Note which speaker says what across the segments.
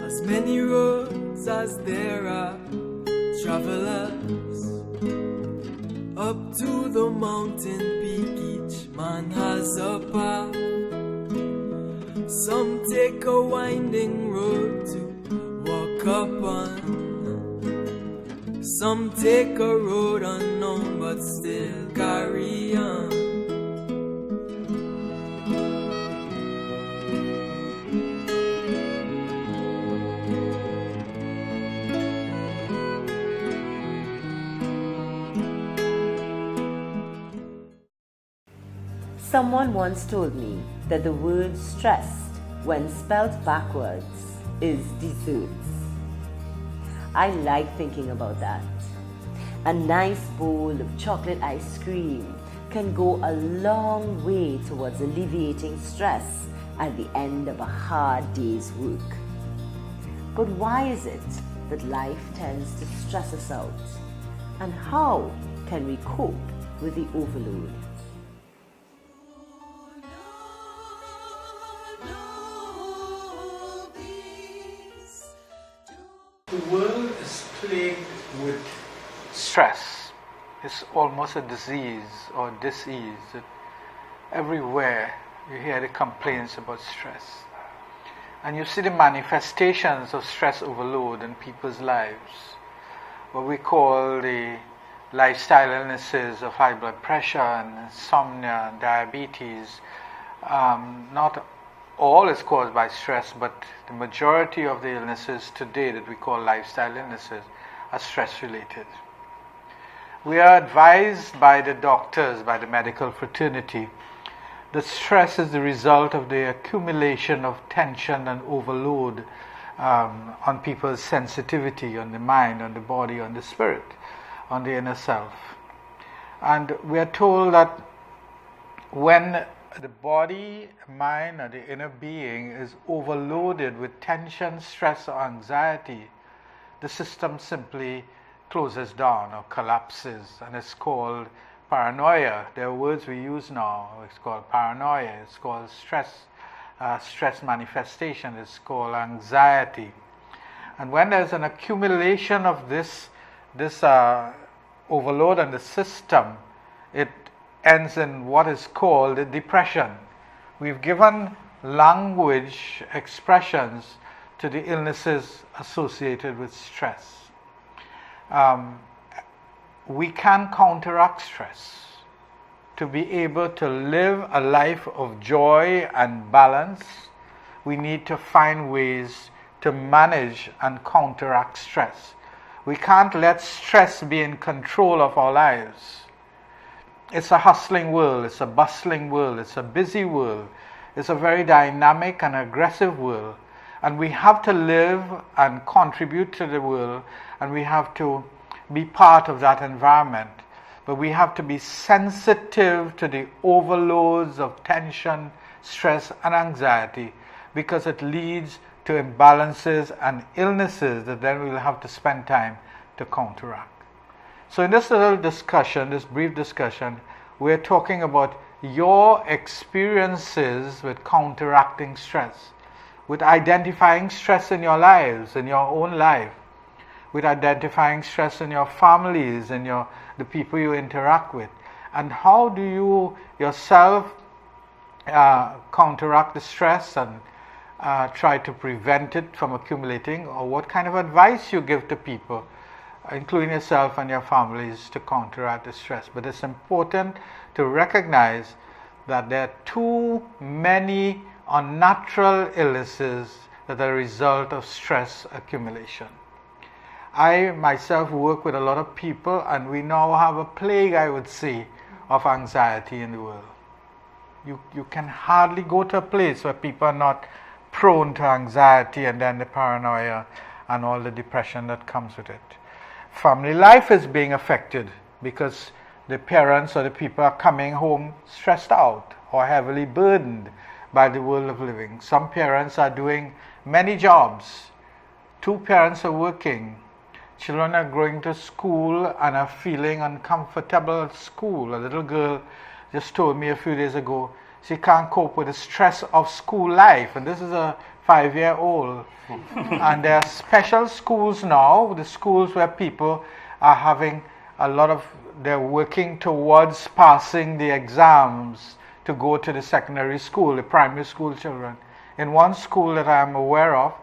Speaker 1: As many roads as there are travelers, up to the mountain peak each man has a path. Some take a winding road to walk upon, some take a road unknown but still carry on.
Speaker 2: Someone once told me that the word stressed, when spelled backwards, is desserts. I like thinking about that. A nice bowl of chocolate ice cream can go a long way towards alleviating stress at the end of a hard day's work. But why is it that life tends to stress us out? And how can we cope with the overload?
Speaker 3: The world is plagued with stress. It's almost a disease or disease. Everywhere you hear the complaints about stress. And you see the manifestations of stress overload in people's lives. What we call the lifestyle illnesses of high blood pressure and insomnia and diabetes. Not all is caused by stress, but the majority of the illnesses today that we call lifestyle illnesses are stress related. We are advised by the doctors, by the medical fraternity, that stress is the result of the accumulation of tension and overload on people's sensitivity, on the mind, on the body, on the spirit, on the inner self. And we are told that when the body, mind, or the inner being is overloaded with tension, stress, or anxiety, the system simply closes down or collapses, and it's called paranoia. There are words we use now. It's called paranoia. It's called stress manifestation. It's called anxiety. And when there's an accumulation of this overload on the system, it ends in what is called depression. We've given language expressions to the illnesses associated with stress. We can counteract stress to be able to live a life of joy and balance. We need to find ways to manage and counteract stress. We can't let stress be in control of our lives. It's a hustling world, it's a bustling world, it's a busy world, it's a very dynamic and aggressive world. And we have to live and contribute to the world, and we have to be part of that environment. But we have to be sensitive to the overloads of tension, stress, and anxiety, because it leads to imbalances and illnesses that then we'll have to spend time to counteract. So in this little discussion, this brief discussion, we're talking about your experiences with counteracting stress, with identifying stress in your lives, in your own life, with identifying stress in your families, in the people you interact with. And how do you yourself counteract the stress and try to prevent it from accumulating, or what kind of advice you give to people, including yourself and your families, to counteract the stress. But it's important to recognize that there are too many unnatural illnesses that are a result of stress accumulation. I myself work with a lot of people, and we now have a plague, I would say, of anxiety in the world. You can hardly go to a place where people are not prone to anxiety and then the paranoia and all the depression that comes with it. Family life is being affected because the parents or the people are coming home stressed out or heavily burdened by the world of living. Some parents are doing many jobs. 2 parents are working. Children are going to school and are feeling uncomfortable at school. A little girl just told me a few days ago she can't cope with the stress of school life, and this is a 5-year-old. And there are special schools now, the schools where people are having they're working towards passing the exams to go to the secondary school, the primary school children. In one school that I am aware of,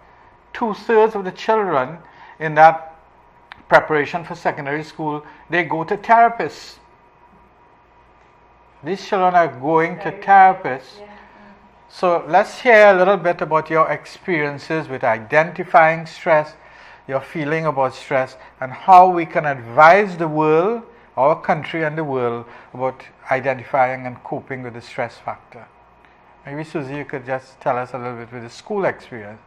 Speaker 3: 2/3 of the children in that preparation for secondary school, they go to therapists. These children are going to therapists. So let's hear a little bit about your experiences with identifying stress, your feeling about stress, and how we can advise the world, our country and the world, about identifying and coping with the stress factor. Maybe Susie, you could just tell us a little bit with the school experience.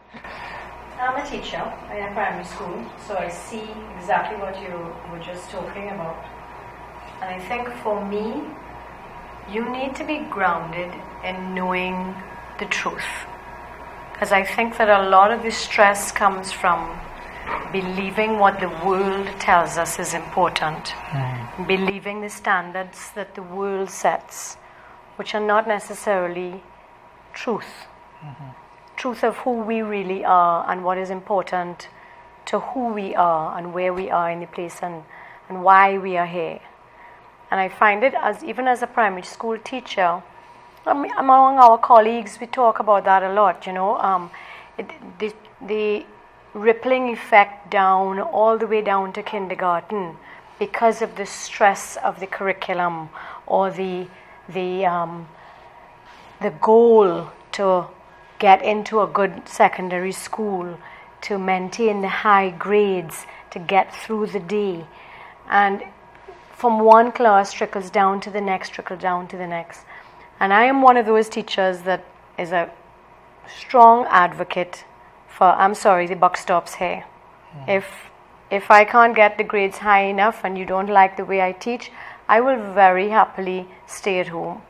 Speaker 4: I'm a teacher in a primary school, so I see exactly what you were just talking about. And I think for me, you need to be grounded in knowing the truth. Because I think that a lot of the stress comes from believing what the world tells us is important, believing the standards that the world sets, which are not necessarily truth. Truth of who we really are and what is important to who we are and where we are in the place and why we are here. And I find it, even as a primary school teacher, among our colleagues, we talk about that a lot, the rippling effect down, all the way down to kindergarten, because of the stress of the curriculum or the goal to get into a good secondary school, to maintain the high grades, to get through the day. And from one class trickles down to the next, trickle down to the next. And I am one of those teachers that is a strong advocate for, the buck stops here. If I can't get the grades high enough and you don't like the way I teach, I will very happily stay at home.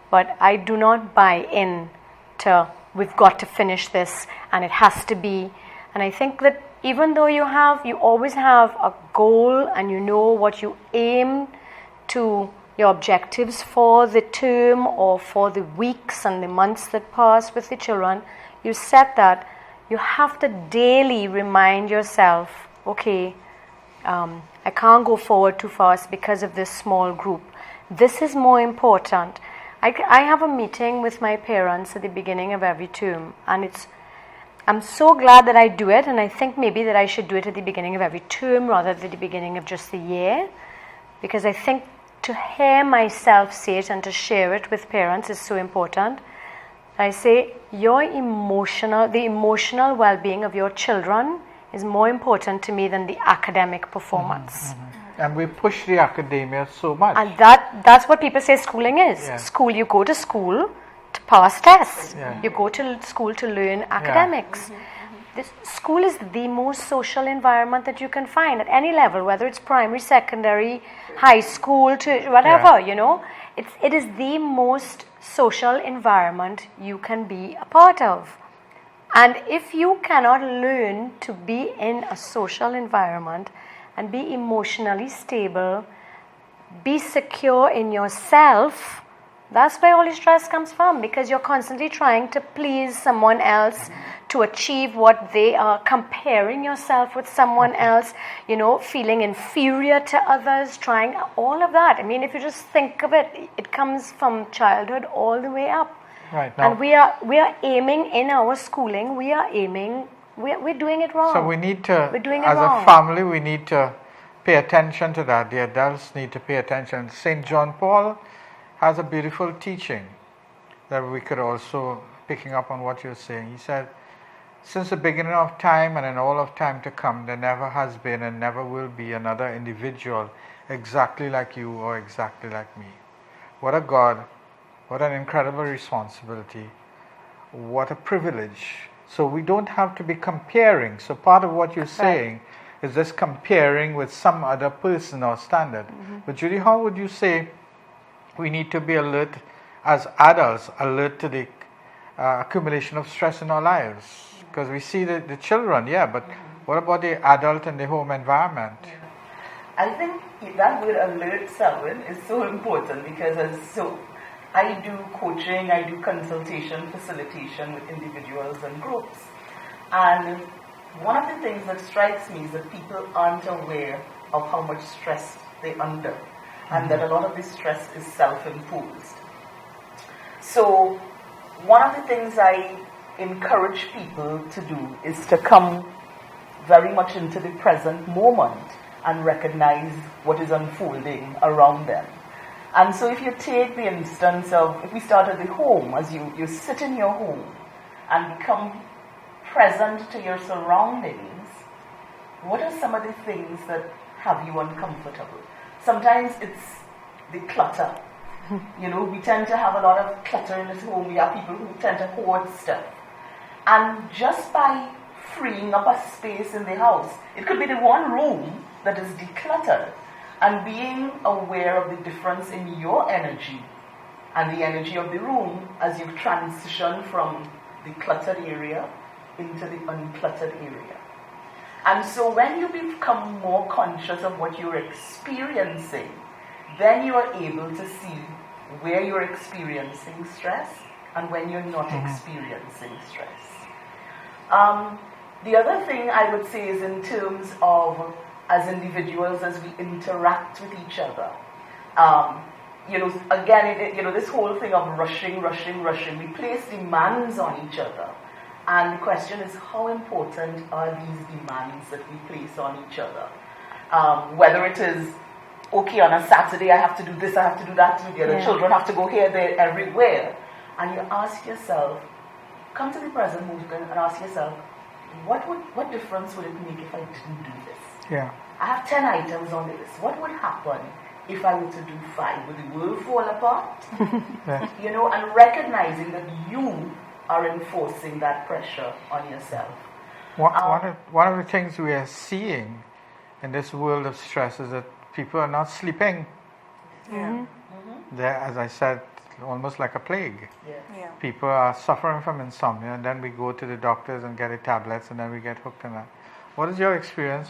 Speaker 4: But I do not buy in to, we've got to finish this and it has to be. And I think that even though you always have a goal and you know what you aim to, your objectives for the term or for the weeks and the months that pass with the children, you set that. You have to daily remind yourself, okay, I can't go forward too fast because of this small group. This is more important. I have a meeting with my parents at the beginning of every term, and I'm so glad that I do it, and I think maybe that I should do it at the beginning of every term rather than at the beginning of just the year, because I think to hear myself say it and to share it with parents is so important. I say the emotional well-being of your children is more important to me than the academic performance.
Speaker 3: And we push the academia so much.
Speaker 4: And that's what people say schooling is. Yeah. School, you go to school to pass tests. Yeah. You go to school to learn academics. This school is the most social environment that you can find at any level, whether it's primary, secondary, high school, to whatever, It is the most social environment you can be a part of. And if you cannot learn to be in a social environment and be emotionally stable, be secure in yourself, that's where all your stress comes from, because you're constantly trying to please someone else, to achieve what they are, comparing yourself with someone else, feeling inferior to others, trying all of that. I mean, if you just think of it, it comes from childhood all the way up.
Speaker 3: Right. Now,
Speaker 4: and we are aiming in our schooling, we're doing it wrong.
Speaker 3: So we need to,
Speaker 4: we're doing it
Speaker 3: as
Speaker 4: wrong.
Speaker 3: a family, we need to pay attention to that. The adults need to pay attention. St. John Paul has a beautiful teaching that we could also, picking up on what you're saying. He said, since the beginning of time and in all of time to come, there never has been and never will be another individual exactly like you or exactly like me. What a God, what an incredible responsibility, what a privilege. So we don't have to be comparing. So part of what you're saying is this comparing with some other person or standard. But Judy, how would you say we need to be alert as adults, alert to the accumulation of stress in our lives? Because we see the children, but What about the adult in the home environment?
Speaker 5: I think that word alert, Selwyn, is so important because I do coaching, I do consultation, facilitation with individuals and groups. And one of the things that strikes me is that people aren't aware of how much stress they're under, and that a lot of this stress is self-imposed. So one of the things I encourage people to do is to come very much into the present moment and recognize what is unfolding around them. And so if you take the instance of, if we start at the home, as you sit in your home and become present to your surroundings, what are some of the things that have you uncomfortable? Sometimes it's the clutter. We tend to have a lot of clutter in this home. We have people who tend to hoard stuff. And just by freeing up a space in the house, it could be the one room that is decluttered, and being aware of the difference in your energy and the energy of the room as you transition from the cluttered area into the uncluttered area. And so when you become more conscious of what you're experiencing, then you are able to see where you're experiencing stress and when you're not experiencing stress. The other thing I would say is in terms of, as individuals, as we interact with each other, again, this whole thing of rushing, we place demands on each other. And the question is, how important are these demands that we place on each other? Whether it is, okay, on a Saturday I have to do this, I have to do that, the other children have to go here, there, everywhere. And you ask yourself, come to the present moment and ask yourself, what difference would it make if I didn't do this?
Speaker 3: Yeah.
Speaker 5: I have 10 items on the list. What would happen if I were to do 5? Would the world fall apart? And recognizing that you are enforcing that pressure on yourself.
Speaker 3: One of the things we are seeing in this world of stress is that people are not sleeping. They're, as I said, almost like a plague. People are suffering from insomnia, and then we go to the doctors and get the tablets, and then we get hooked on that. What is your experience,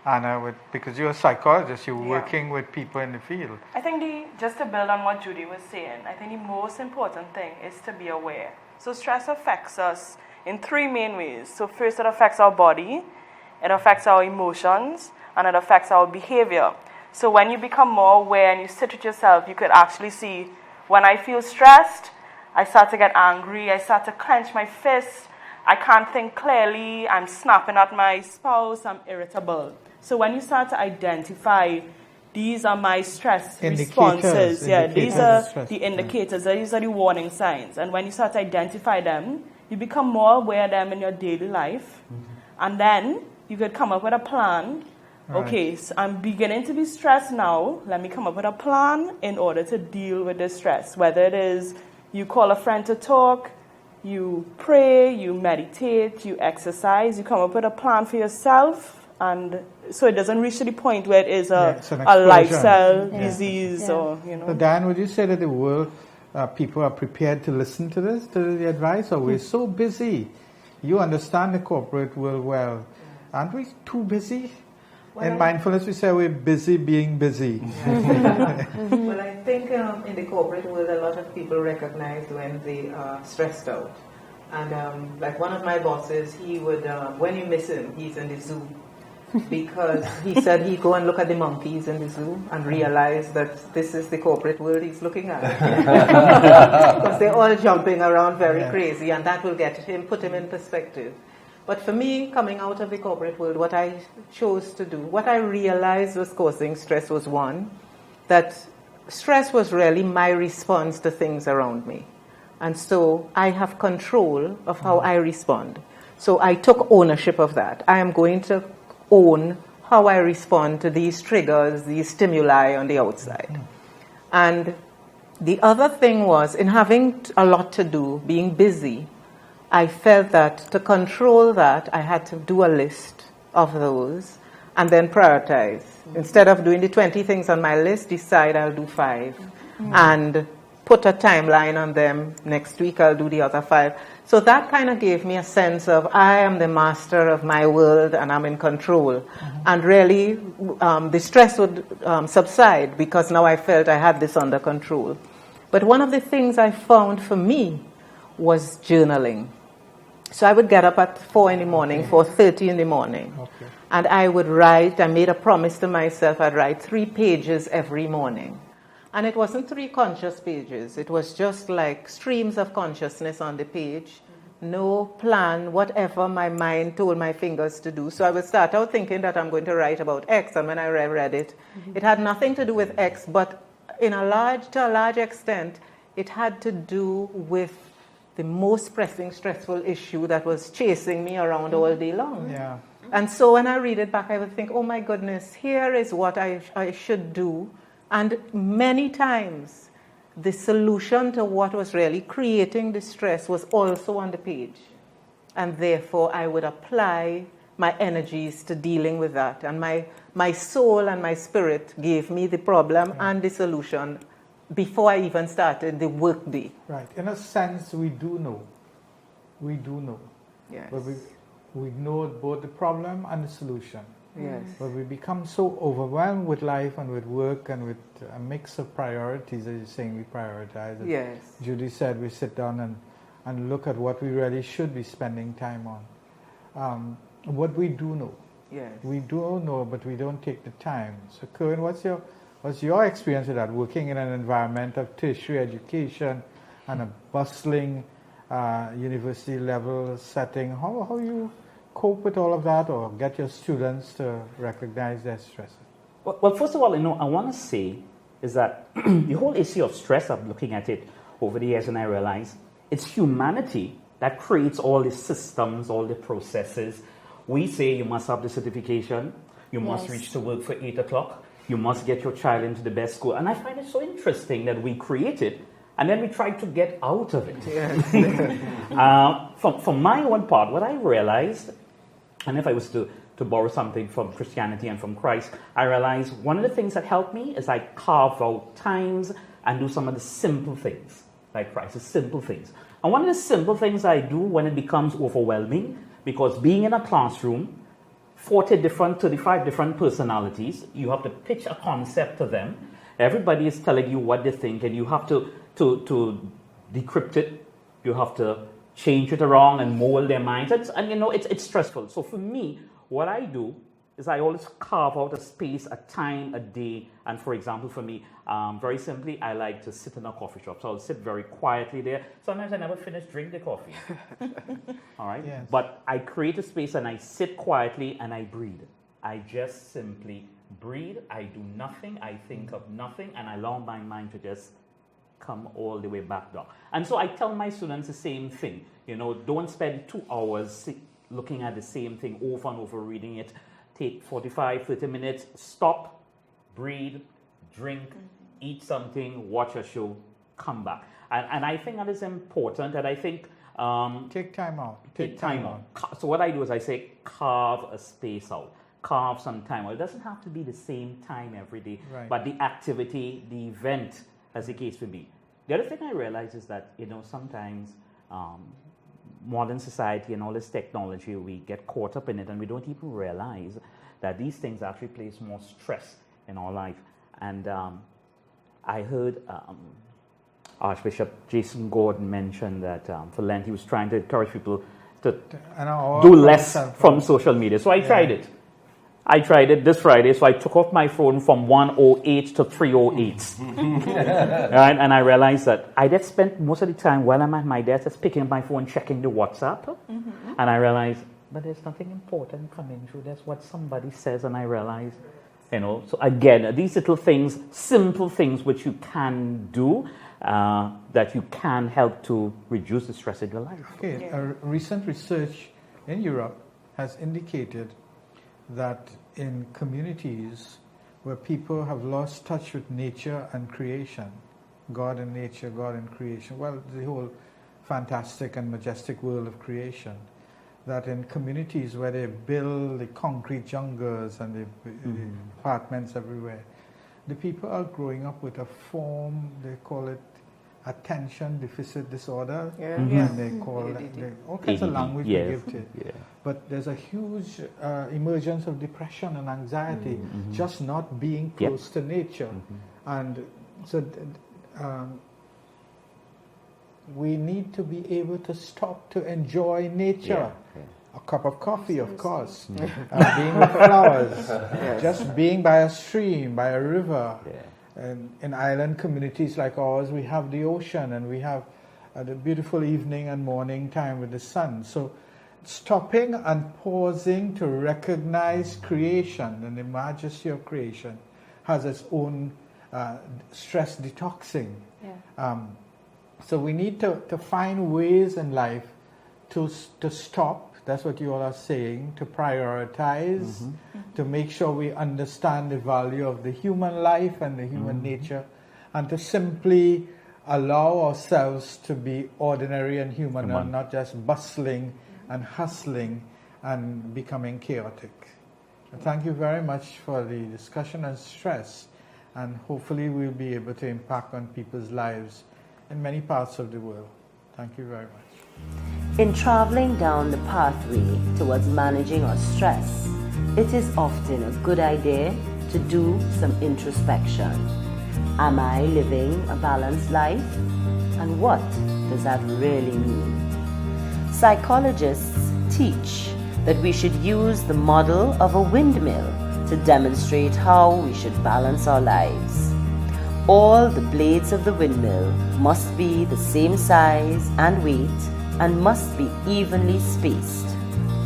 Speaker 3: Anna? Because you're a psychologist, you're working with people in the field.
Speaker 6: I think just to build on what Judy was saying, I think the most important thing is to be aware. So stress affects us in 3 main ways. So first, it affects our body, it affects our emotions, and it affects our behavior. So when you become more aware and you sit with yourself, you could actually see, when I feel stressed, I start to get angry, I start to clench my fist, I can't think clearly, I'm snapping at my spouse, I'm irritable. So when you start to identify, these are my stress responses. These are the indicators, these are the warning signs. And when you start to identify them, you become more aware of them in your daily life. And then you could come up with a plan. Okay, so I'm beginning to be stressed now. Let me come up with a plan in order to deal with this stress. Whether it is you call a friend to talk, you pray, you meditate, you exercise, you come up with a plan for yourself, and so it doesn't reach to the point where it is a lifestyle disease or,
Speaker 3: So Dan, would you say that the world, people are prepared to listen to this, to the advice, or we're so busy? You understand the corporate world well. Aren't we too busy? In mindfulness, we say we're busy being busy.
Speaker 7: Well, I think in the corporate world, a lot of people recognize when they are stressed out. And like one of my bosses, he would, when you miss him, he's in the zoo. Because he said he'd go and look at the monkeys in the zoo and realize that this is the corporate world he's looking at. Because they're all jumping around very crazy, and that will put him in perspective. But for me, coming out of the corporate world, what I chose to do, what I realized was causing stress was, one, that stress was really my response to things around me. And so I have control of how I respond. So I took ownership of that. I am going to own how I respond to these triggers, these stimuli on the outside. And the other thing was, in having a lot to do, being busy, I felt that to control that, I had to do a list of those and then prioritize. Instead of doing the 20 things on my list, decide I'll do 5 and put a timeline on them. Next week I'll do the other 5. So that kind of gave me a sense of I am the master of my world and I'm in control. And really, the stress would subside because now I felt I had this under control. But one of the things I found for me was journaling. So I would get up at 4 in the morning, 4:30 in the morning.
Speaker 3: Okay.
Speaker 7: And I would write, I made a promise to myself, I'd write 3 pages every morning. And it wasn't 3 conscious pages. It was just like streams of consciousness on the page. No plan, whatever my mind told my fingers to do. So I would start out thinking that I'm going to write about X. And when I read it, it had nothing to do with X, but to a large extent, it had to do with the most pressing, stressful issue that was chasing me around all day long.
Speaker 3: Yeah.
Speaker 7: And so when I read it back, I would think, oh my goodness, here is what I should do. And many times, the solution to what was really creating the stress was also on the page. And therefore, I would apply my energies to dealing with that. And my soul and my spirit gave me the problem and the solution before I even started the work day.
Speaker 3: Right. In a sense, we do know. We do know.
Speaker 7: Yes.
Speaker 3: But we know both the problem and the solution.
Speaker 7: Yes.
Speaker 3: But we become so overwhelmed with life and with work and with a mix of priorities, as you're saying, we prioritize.
Speaker 7: Yes.
Speaker 3: Judy said we sit down and look at what we really should be spending time on. What we do know.
Speaker 7: Yes.
Speaker 3: We do know, but we don't take the time. So, Kerwin, what's your experience with that, working in an environment of tertiary education and a bustling university level setting? How you cope with all of that, or get your students to recognize their stresses?
Speaker 8: Well, first of all, I want to say is that the whole issue of stress, I'm looking at it over the years, and I realize it's humanity that creates all the systems, all the processes. We say you must have the certification, you must reach to work for 8 o'clock, you must get your child into the best school. And I find it so interesting that we create it and then we try to get out of it.
Speaker 7: Yes.
Speaker 8: From my own part, what I realized, and if I was to borrow something from Christianity and from Christ, I realized one of the things that helped me is I carve out times and do some of the simple things, like Christ, the simple things. And one of the simple things I do when it becomes overwhelming, because being in a classroom, 35 different personalities, you have to pitch a concept to them. Everybody is telling you what they think, and you have to decrypt it. You have to change it around and mold their minds. It's stressful. So for me, what I do is I always carve out a space, a time, a day. And for example, for me, very simply, I like to sit in a coffee shop. So I'll sit very quietly there. Sometimes I never finish drinking the coffee. All right?
Speaker 3: Yes.
Speaker 8: But I create a space and I sit quietly and I breathe. I just simply breathe. I do nothing. I think of nothing. And I allow my mind to just come all the way back down. And so I tell my students the same thing. Don't spend 2 hours looking at the same thing over and over, reading it. Take 45, 30 minutes, stop, breathe, drink, eat something, watch a show, come back. And I think that is important, and I think...
Speaker 3: take time out.
Speaker 8: Take time out. So what I do is I say carve a space out. Carve some time out. It doesn't have to be the same time every day,
Speaker 3: right.
Speaker 8: But the activity, the event, as the case would be. The other thing I realize is that, sometimes modern society and all this technology, we get caught up in it and we don't even realize that these things actually place more stress in our life. And I heard Archbishop Jason Gordon mention that for Lent he was trying to encourage people to do less from social media. So I tried it. I tried it this Friday, so I took off my phone from 108 to 308. Right? And I realized that I just spent most of the time while I'm at my desk just picking up my phone, checking the WhatsApp. And I realized, but there's nothing important coming through. That's what somebody says, and I realized, so again, these little things, simple things which you can do, that you can help to reduce the stress in your life.
Speaker 3: Okay, recent research in Europe has indicated that in communities where people have lost touch with nature and creation, God and nature, God and creation, well, the whole fantastic and majestic world of creation, that in communities where they build the concrete jungles and the apartments everywhere, the people are growing up with a form, they call it attention deficit disorder,
Speaker 7: Yeah.
Speaker 3: and they call all kinds of
Speaker 8: ADD,
Speaker 3: language
Speaker 8: yes.
Speaker 3: we give to it.
Speaker 8: Yeah.
Speaker 3: But there's a huge emergence of depression and anxiety, just not being
Speaker 8: Yep.
Speaker 3: close to nature. And so we need to be able to stop to enjoy nature.
Speaker 8: Yeah.
Speaker 3: A cup of coffee, of course. Being with flowers. Just being by a stream, by a river.
Speaker 8: Yeah.
Speaker 3: And in island communities like ours, we have the ocean and we have the beautiful evening and morning time with the sun. So stopping and pausing to recognize creation and the majesty of creation has its own stress detoxing.
Speaker 4: Yeah.
Speaker 3: So we need to find ways in life to stop. That's what you all are saying, to prioritize, to make sure we understand the value of the human life and the human nature, and to simply allow ourselves to be ordinary and human and not just bustling and hustling and becoming chaotic. Thank you very much for the discussion on stress, and hopefully we'll be able to impact on people's lives in many parts of the world. Thank you very much.
Speaker 2: In traveling down the pathway towards managing our stress, it is often a good idea to do some introspection. Am I living a balanced life? And what does that really mean? Psychologists teach that we should use the model of a windmill to demonstrate how we should balance our lives. All the blades of the windmill must be the same size and weight and must be evenly spaced.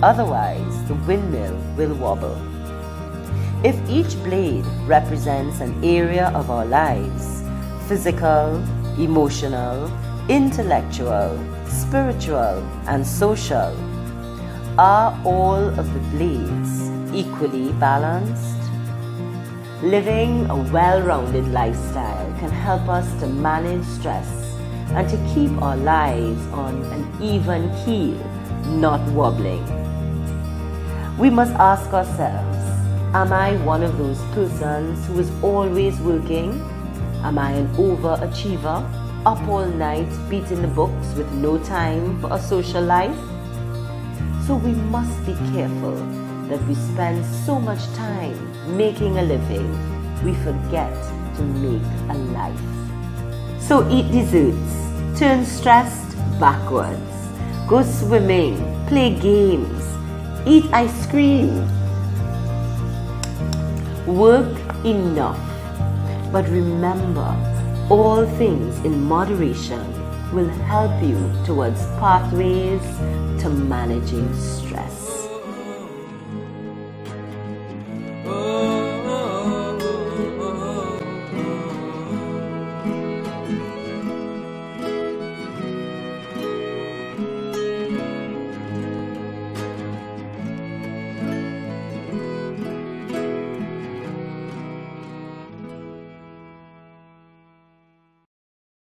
Speaker 2: Otherwise, the windmill will wobble. If each blade represents an area of our lives, physical, emotional, intellectual, spiritual, and social, are all of the blades equally balanced? Living a well-rounded lifestyle can help us to manage stress and to keep our lives on an even keel, not wobbling. We must ask ourselves, am I one of those persons who is always working? Am I an overachiever, up all night beating the books with no time for a social life? So we must be careful that we spend so much time making a living, we forget to make a life. So eat desserts, turn stressed backwards, go swimming, play games, eat ice cream. Work enough, but remember, all things in moderation will help you towards pathways to managing stress.